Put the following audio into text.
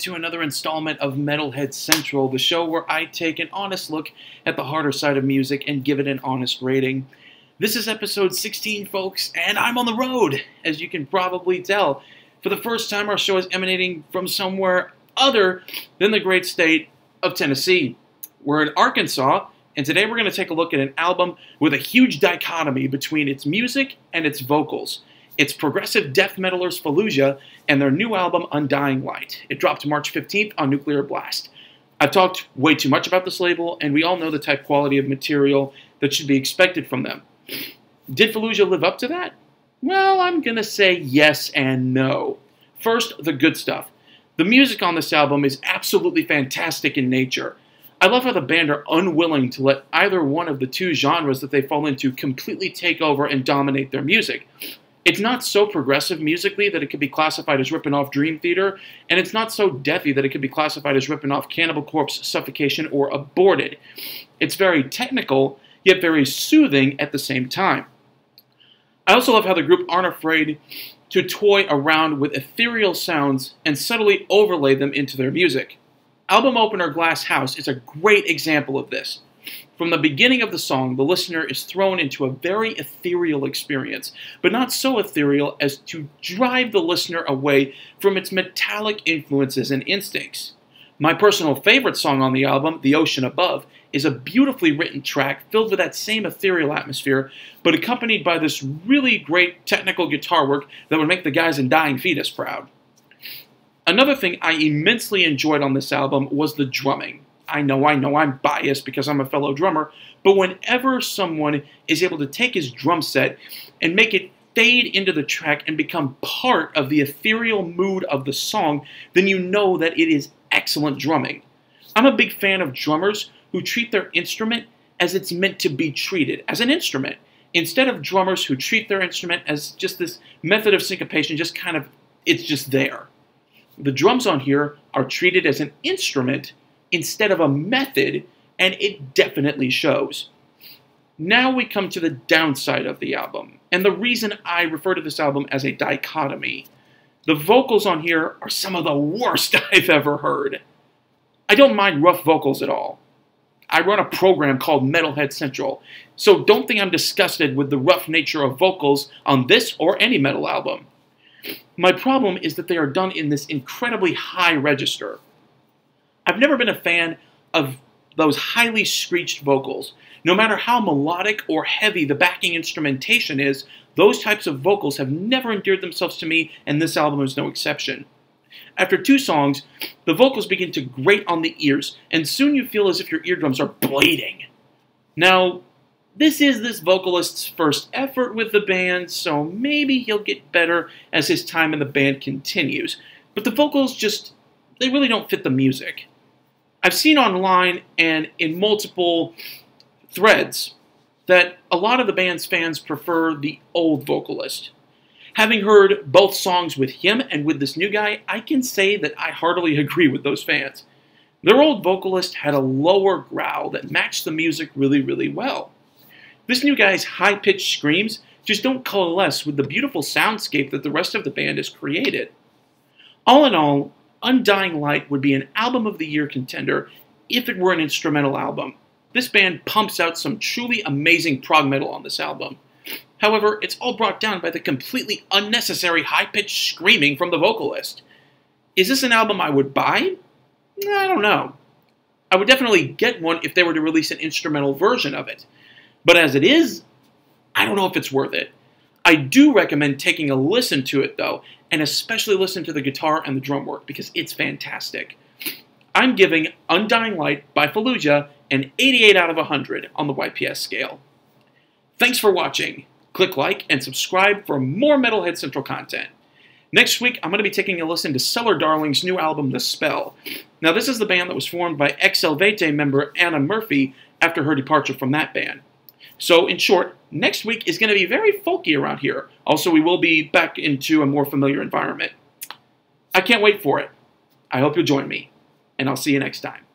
to another installment of Metalhead Central, the show where I take an honest look at the harder side of music and give it an honest rating. This is episode 16, folks, and I'm on the road, as you can probably tell. For the first time, our show is emanating from somewhere other than the great state of Tennessee. We're in Arkansas, and today we're going to take a look at an album with a huge dichotomy between its music and its vocals. It's progressive death metalers Fallujah and their new album, Undying Light. It dropped March 15th on Nuclear Blast. I've talked way too much about this label, and we all know the type quality of material that should be expected from them. Did Fallujah live up to that? Well, I'm going to say yes and no. First, the good stuff. The music on this album is absolutely fantastic in nature. I love how the band are unwilling to let either one of the two genres that they fall into completely take over and dominate their music. It's not so progressive musically that it could be classified as ripping off Dream Theater, and it's not so deathy that it could be classified as ripping off Cannibal Corpse, Suffocation, or Aborted. It's very technical, yet very soothing at the same time. I also love how the group aren't afraid to toy around with ethereal sounds and subtly overlay them into their music. Album opener Glass House is a great example of this. From the beginning of the song, the listener is thrown into a very ethereal experience, but not so ethereal as to drive the listener away from its metallic influences and instincts. My personal favorite song on the album, The Ocean Above, is a beautifully written track filled with that same ethereal atmosphere, but accompanied by this really great technical guitar work that would make the guys in Dying Fetus proud. Another thing I immensely enjoyed on this album was the drumming. I know I'm biased because I'm a fellow drummer, but whenever someone is able to take his drum set and make it fade into the track and become part of the ethereal mood of the song, then you know that it is excellent drumming. I'm a big fan of drummers who treat their instrument as it's meant to be treated, as an instrument, instead of drummers who treat their instrument as just this method of syncopation, just kind of, it's just there. The drums on here are treated as an instrument instead of a method, and it definitely shows. Now we come to the downside of the album, and the reason I refer to this album as a dichotomy. The vocals on here are some of the worst I've ever heard. I don't mind rough vocals at all. I run a program called Metalhead Central, so don't think I'm disgusted with the rough nature of vocals on this or any metal album. My problem is that they are done in this incredibly high register. I've never been a fan of those highly screeched vocals. No matter how melodic or heavy the backing instrumentation is, those types of vocals have never endeared themselves to me, and this album is no exception. After 2 songs, the vocals begin to grate on the ears, and soon you feel as if your eardrums are bleeding. Now, this is this vocalist's first effort with the band, so maybe he'll get better as his time in the band continues. But the vocals they really don't fit the music. I've seen online and in multiple threads that a lot of the band's fans prefer the old vocalist. Having heard both songs with him and with this new guy, I can say that I heartily agree with those fans. Their old vocalist had a lower growl that matched the music really, really well. This new guy's high-pitched screams just don't coalesce with the beautiful soundscape that the rest of the band has created. All in all, Undying Light would be an Album of the Year contender if it were an instrumental album. This band pumps out some truly amazing prog metal on this album. However, it's all brought down by the completely unnecessary high-pitched screaming from the vocalist. Is this an album I would buy? I don't know. I would definitely get one if they were to release an instrumental version of it. But as it is, I don't know if it's worth it. I do recommend taking a listen to it, though, and especially listen to the guitar and the drum work, because it's fantastic. I'm giving Undying Light by Fallujah an 88 out of 100 on the YPS scale. Thanks for watching. Click like and subscribe for more Metalhead Central content. Next week, I'm going to be taking a listen to Cellar Darling's new album, The Spell. Now, this is the band that was formed by ex-Helvete member Anna Murphy after her departure from that band. So, in short, next week is going to be very folky around here. Also, we will be back into a more familiar environment. I can't wait for it. I hope you'll join me, and I'll see you next time.